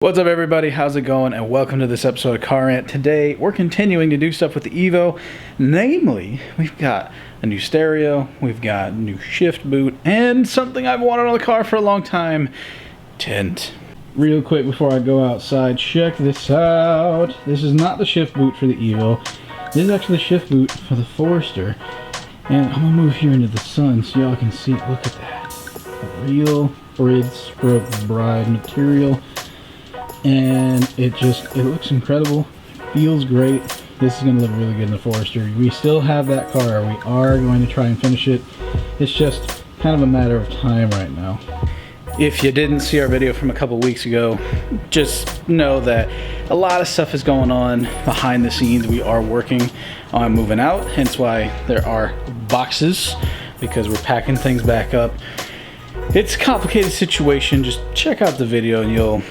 What's up everybody, how's it going, and welcome to this episode of Car Rant. Today we're continuing to do stuff with the Evo. Namely, we've got a new stereo, we've got a new shift boot, and something I've wanted on the car for a long time, tint. Real quick before I go outside, check this out. This is not the shift boot for the Evo. This is actually the shift boot for the Forester. And I'm gonna move here into the sun so y'all can see. Look at that. A real Bride Bride material. And it looks incredible, feels great. This is going to look really good in the Forester. We still have that car. We are going to try and finish it. It's just kind of a matter of time right now. If you didn't see our video from a couple weeks ago, just know that a lot of stuff is going on behind the scenes. We are working on moving out, hence why there are boxes, because we're packing things back up. It's a complicated situation. Just check out the video and you'll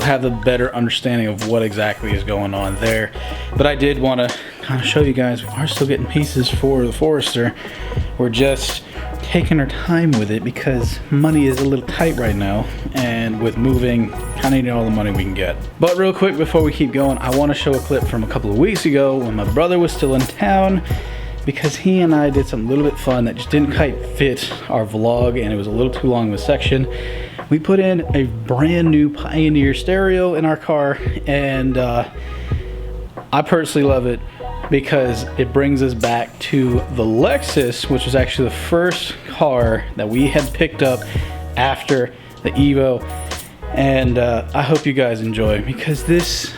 have a better understanding of what exactly is going on there. But I did want to kind of show you guys we are still getting pieces for the Forester. We're just taking our time with it because money is a little tight right now, and with moving, kind of need all the money we can get. But real quick before we keep going, I want to show a clip from a couple of weeks ago when my brother was still in town, because he and I did something a little bit fun that just didn't quite fit our vlog, and it was a little too long of a section. We put in a brand new Pioneer stereo in our car, and I personally love it because it brings us back to the Lexus, which was actually the first car that we had picked up after the Evo. And I hope you guys enjoy, because it's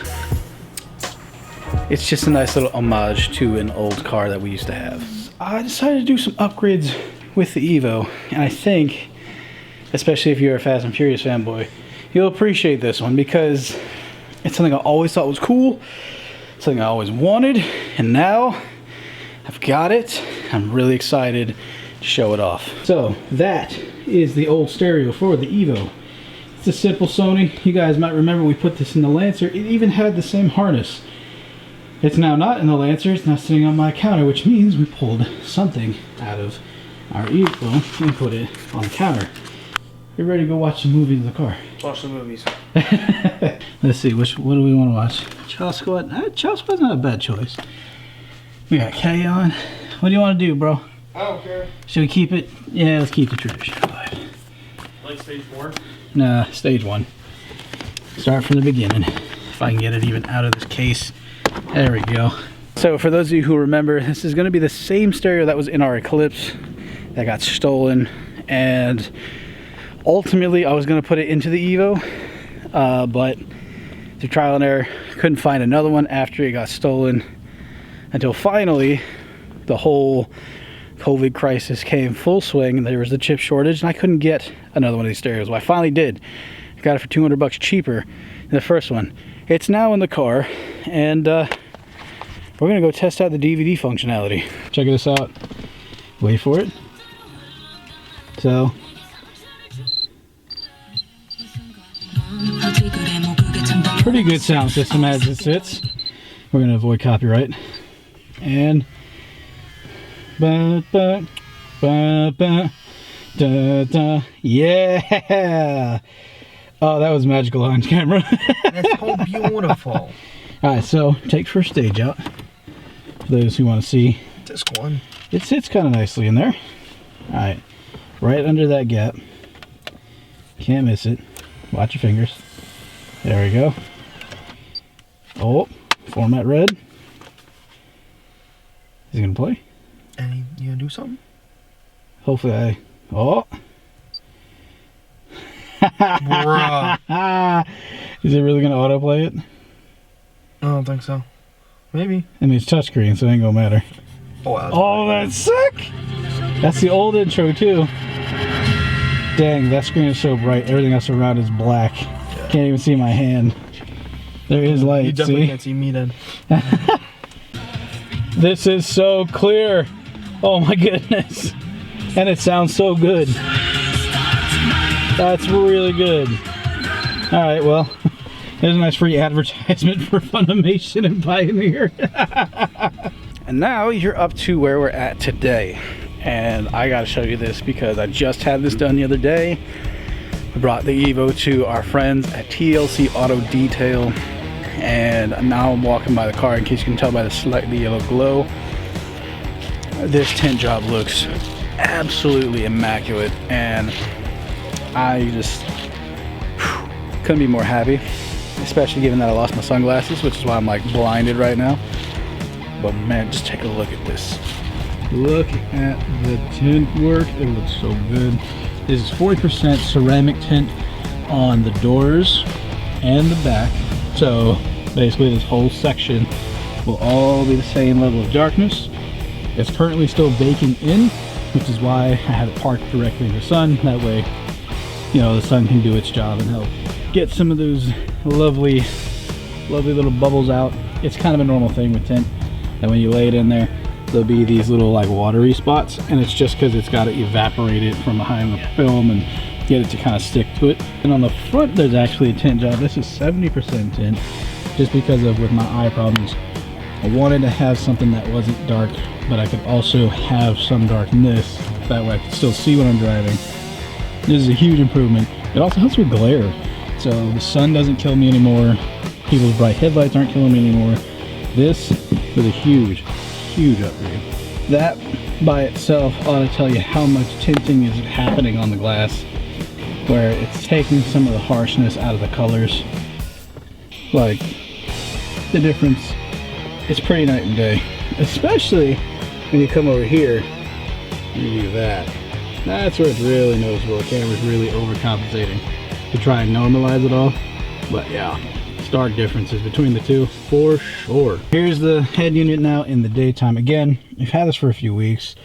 just a nice little homage to an old car that we used to have. I decided to do some upgrades with the Evo, and I think, especially if you're a Fast and Furious fanboy, you'll appreciate this one because it's something I always thought was cool, something I always wanted, and now I've got it. I'm really excited to show it off. So that is the old stereo for the Evo. It's a simple Sony. You guys might remember we put this in the Lancer. It even had the same harness. It's now not in the Lancer, it's now sitting on my counter, which means we pulled something out of our Evo and put it on the counter. You ready to go watch some movies in the car? Watch the movies. Let's see, what do we want to watch? Child Squad? Child Squad's not a bad choice. We got K on. What do you want to do, bro? I don't care. Should we keep it? Yeah, let's keep the tradition alive. Like stage 4? Nah, stage 1. Start from the beginning. If I can get it even out of this case. There we go. So for those of you who remember, this is going to be the same stereo that was in our Eclipse that got stolen, and ultimately I was going to put it into the Evo, but through trial and error couldn't find another one after it got stolen, until finally the whole COVID crisis came full swing and there was the chip shortage, and I couldn't get another one of these stereos. Well, I finally did. I got it for 200 bucks cheaper than the first one. It's now in the car, and we're gonna go test out the DVD functionality. Check this out. Wait for it. So, pretty good sound system as it sits. We're gonna avoid copyright. And ba ba ba ba da da, yeah. Oh, that was magical on camera. That's so beautiful. Alright, so take first stage out. For those who want to see. Disc 1. It sits kind of nicely in there. Alright, right under that gap. Can't miss it. Watch your fingers. There we go. Oh, format red. Is he gonna play? And you gonna do something? Hopefully I... Oh! Bruh. Is it really gonna autoplay it? I don't think so. Maybe. I mean, it's touchscreen, so it ain't gonna matter. Oh, that's sick! That's the old intro too. Dang, that screen is so bright. Everything else around is black. Yeah. Can't even see my hand. There is light. You definitely see? can't see me then. This is so clear. Oh my goodness. And it sounds so good. That's really good. Alright, well, there's a nice free advertisement for Funimation and Pioneer. And now you're up to where we're at today. And I gotta show you this because I just had this done the other day. We brought the Evo to our friends at TLC Auto Detail, and now I'm walking by the car. In case you can tell by the slightly yellow glow, this tint job looks absolutely immaculate, and I just couldn't be more happy, especially given that I lost my sunglasses, which is why I'm like blinded right now. But man, just take a look at this. Look at the tint work. It looks so good. This is 40% ceramic tint on the doors and the back. So basically this whole section will all be the same level of darkness. It's currently still baking in, which is why I have it parked directly in the sun. That way, you know, the sun can do its job and help get some of those lovely little bubbles out. It's kind of a normal thing with tint, that when you lay it in there, there'll be these little like watery spots, and it's just because it's got to evaporate it from behind the film and get it to kind of stick to it. And on the front, there's actually a tint job. This is 70% tint, just because of with my eye problems. I wanted to have something that wasn't dark, but I could also have some darkness. That way I could still see when I'm driving. This is a huge improvement. It also helps with glare. So the sun doesn't kill me anymore. People's bright headlights aren't killing me anymore. This was a huge upgrade. That by itself ought to tell you how much tinting is happening on the glass, where it's taking some of the harshness out of the colors. Like, the difference is pretty night and day. Especially when you come over here and you do that. That's where it's really noticeable. The camera's really overcompensating to try and normalize it all. But yeah, stark differences between the two for sure. Here's the head unit now in the daytime. Again, we've had this for a few weeks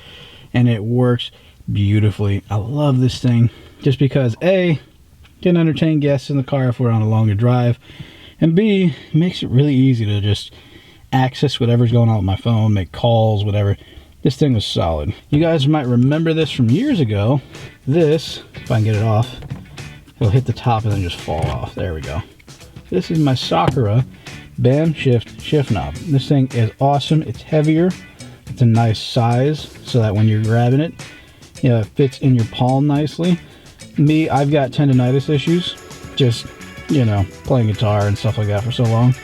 and it works beautifully. I love this thing just because A, can entertain guests in the car if we're on a longer drive, and B, makes it really easy to just access whatever's going on with my phone, make calls, whatever. This thing was solid. You guys might remember this from years ago. This, if I can get it off, it'll hit the top and then just fall off. There we go. This is my Sakura band shift knob. This thing is awesome. It's heavier. It's a nice size so that when you're grabbing it, you know, it fits in your palm nicely. Me, I've got tendonitis issues, just, you know, playing guitar and stuff like that for so long.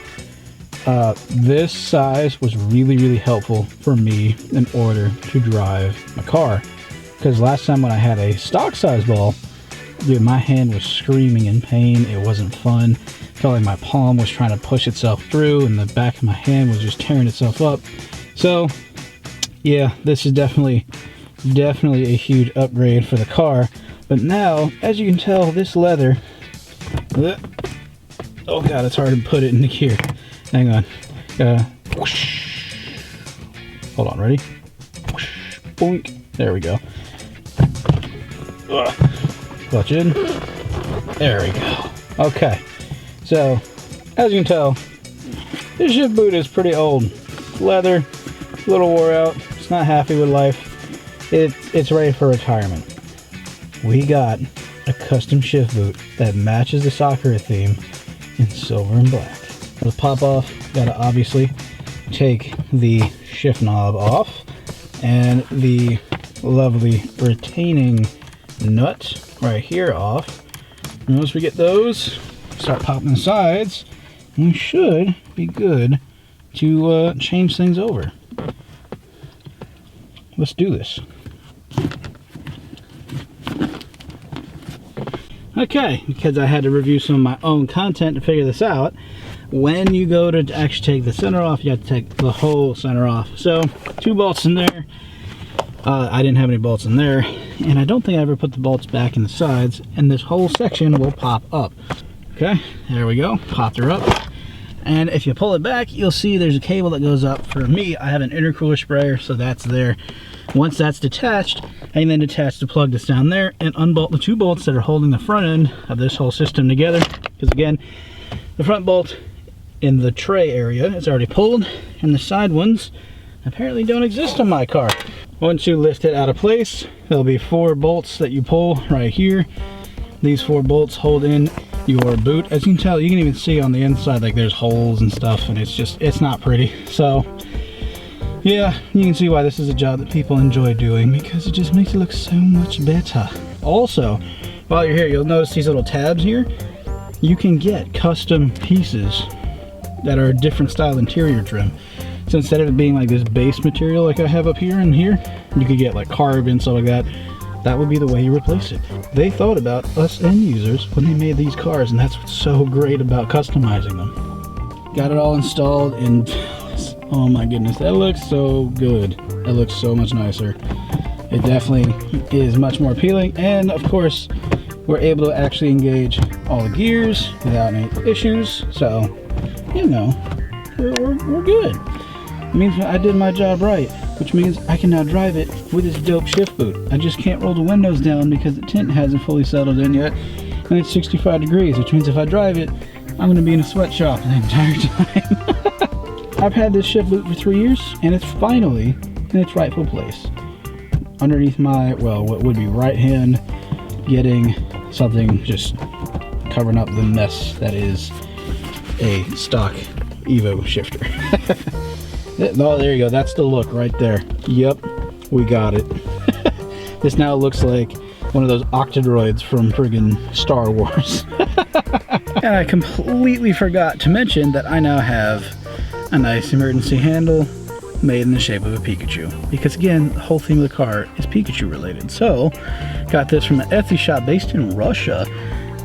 This size was really helpful for me in order to drive my car, because last time when I had a stock size ball, dude, my hand was screaming in pain. It wasn't fun. Felt like my palm was trying to push itself through and the back of my hand was just tearing itself up. So yeah, this is definitely a huge upgrade for the car. But now, as you can tell, this leather, oh god, it's hard to put it in the gear. Hang on. Whoosh. Hold on, ready? Whoosh. Boink. There we go. Clutch in. There we go. Okay. So, as you can tell, this shift boot is pretty old. Leather, a little wore out. It's not happy with life. It's ready for retirement. We got a custom shift boot that matches the Sakura theme in silver and black. To pop off, gotta obviously take the shift knob off and the lovely retaining nut right here off. And once we get those, start popping the sides, we should be good to change things over. Let's do this. Okay, because I had to review some of my own content to figure this out. When you go to actually take the center off, you have to take the whole center off. So, 2 bolts in there. I didn't have any bolts in there, and I don't think I ever put the bolts back in the sides, and this whole section will pop up. Okay, there we go, popped her up. And if you pull it back, you'll see there's a cable that goes up. For me, I have an intercooler sprayer, so that's there. Once that's detached, I can then detach the plug that's down there and unbolt the 2 bolts that are holding the front end of this whole system together. Because again, the front bolt in the tray area is already pulled, and the side ones apparently don't exist on my car. Once you lift it out of place, there'll be 4 bolts that you pull right here. These 4 bolts hold in your boot. As you can tell, you can even see on the inside, like there's holes and stuff, and it's not pretty. So yeah, you can see why this is a job that people enjoy doing, because it just makes it look so much better. Also, while you're here, you'll notice these little tabs here. You can get custom pieces that are a different style interior trim. So instead of it being like this base material like I have up here and here, you could get like carbon, stuff like that. That would be the way you replace it. They thought about us end users when they made these cars, and that's what's so great about customizing them. Got it all installed, and oh my goodness, that looks so good. That looks so much nicer. It definitely is much more appealing, and of course, we're able to actually engage all the gears without any issues. So, you know, we're good. It means I did my job right, which means I can now drive it with this dope shift boot. I just can't roll the windows down because the tint hasn't fully settled in yet, and it's 65 degrees, which means if I drive it, I'm gonna be in a sweatshop the entire time. I've had this shift boot for 3 years, and it's finally in its rightful place. Underneath my, well, what would be right hand, getting something just covering up the mess that is a stock Evo shifter. Oh, there you go. That's the look right there. Yep, we got it. This now looks like one of those octodroids from friggin' Star Wars. And I completely forgot to mention that I now have a nice emergency handle made in the shape of a Pikachu. Because again, the whole theme of the car is Pikachu related. So, got this from an Etsy shop based in Russia.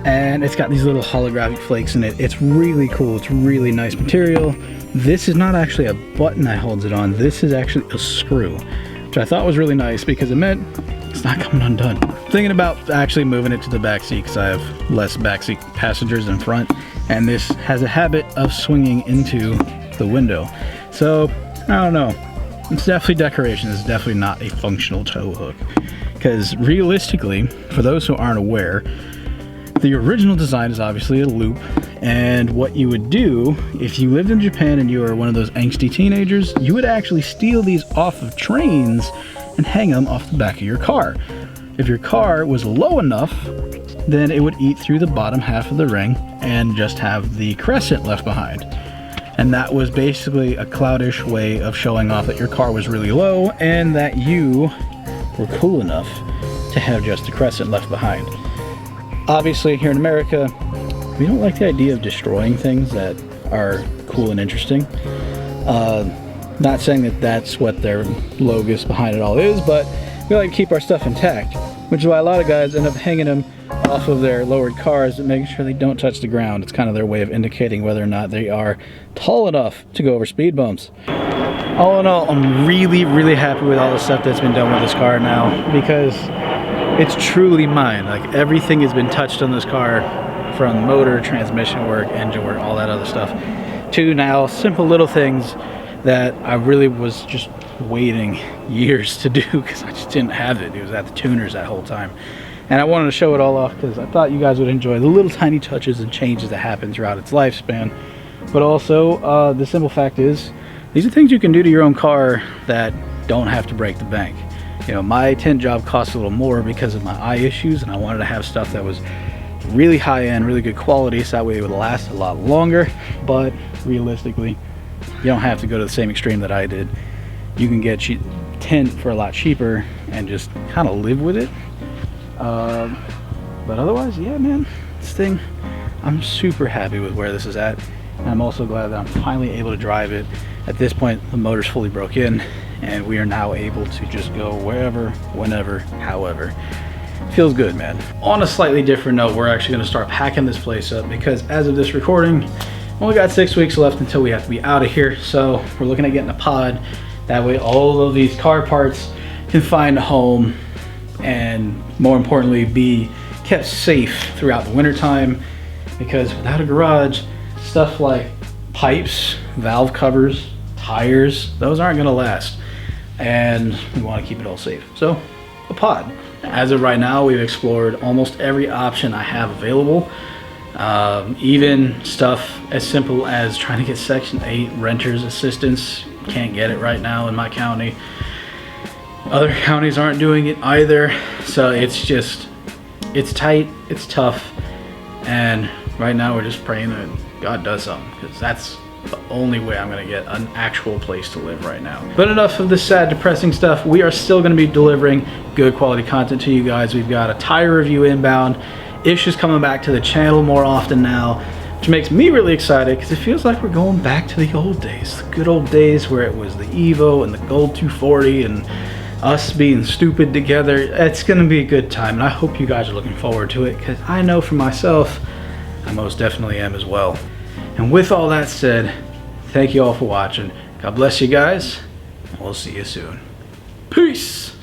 And it's got these little holographic flakes in it. It's really cool. It's really nice material. This is not actually a button that holds it on. This is actually a screw, which I thought was really nice because it meant it's not coming undone. Thinking about actually moving it to the back seat because I have less backseat passengers than front, and this has a habit of swinging into the window. So, I don't know. It's definitely decoration. It's definitely not a functional tow hook. Because realistically, for those who aren't aware, the original design is obviously a loop, and what you would do if you lived in Japan and you were one of those angsty teenagers, you would actually steal these off of trains and hang them off the back of your car. If your car was low enough, then it would eat through the bottom half of the ring and just have the crescent left behind. And that was basically a cloudish way of showing off that your car was really low and that you were cool enough to have just the crescent left behind. Obviously, here in America, we don't like the idea of destroying things that are cool and interesting. Not saying that that's what their logos behind it all is, but we like to keep our stuff intact, which is why a lot of guys end up hanging them off of their lowered cars and making sure they don't touch the ground. It's kind of their way of indicating whether or not they are tall enough to go over speed bumps. All in all, I'm really, really happy with all the stuff that's been done with this car now, because it's truly mine. Like, everything has been touched on this car, from motor, transmission work, engine work, all that other stuff, to now simple little things that I really was just waiting years to do because I just didn't have it. It was at the tuners that whole time. And I wanted to show it all off because I thought you guys would enjoy the little tiny touches and changes that happen throughout its lifespan. But also, the simple fact is, these are things you can do to your own car that don't have to break the bank. You know, my tint job costs a little more because of my eye issues, and I wanted to have stuff that was really high end, really good quality, so that way it would last a lot longer. But realistically, you don't have to go to the same extreme that I did. You can get tint for a lot cheaper and just kind of live with it. But otherwise, yeah, man, this thing, I'm super happy with where this is at. And I'm also glad that I'm finally able to drive it. At this point, the motor's fully broke in, and we are now able to just go wherever, whenever, however. Feels good, man. On a slightly different note, we're actually going to start packing this place up because as of this recording, only got 6 weeks left until we have to be out of here. So we're looking at getting a pod. That way all of these car parts can find a home and, more importantly, be kept safe throughout the winter time, because without a garage, stuff like pipes, valve covers, tires, those aren't going to last, and we want to keep it all safe. So a pod. As of right now, we've explored almost every option I have available. Even stuff as simple as trying to get Section 8 renter's assistance. Can't get it right now in my county. Other counties aren't doing it either. So it's just, it's tight, it's tough. And right now we're just praying that God does something, because that's the only way I'm gonna get an actual place to live right now. But enough of the sad, depressing stuff. We are still gonna be delivering good quality content to you guys. We've got a tire review inbound. Ish is coming back to the channel more often now, which makes me really excited because it feels like we're going back to the old days. The good old days where it was the Evo and the Gold 240 and us being stupid together. It's gonna be a good time, and I hope you guys are looking forward to it because I know for myself, I most definitely am as well. And with all that said, thank you all for watching. God bless you guys, and we'll see you soon. Peace!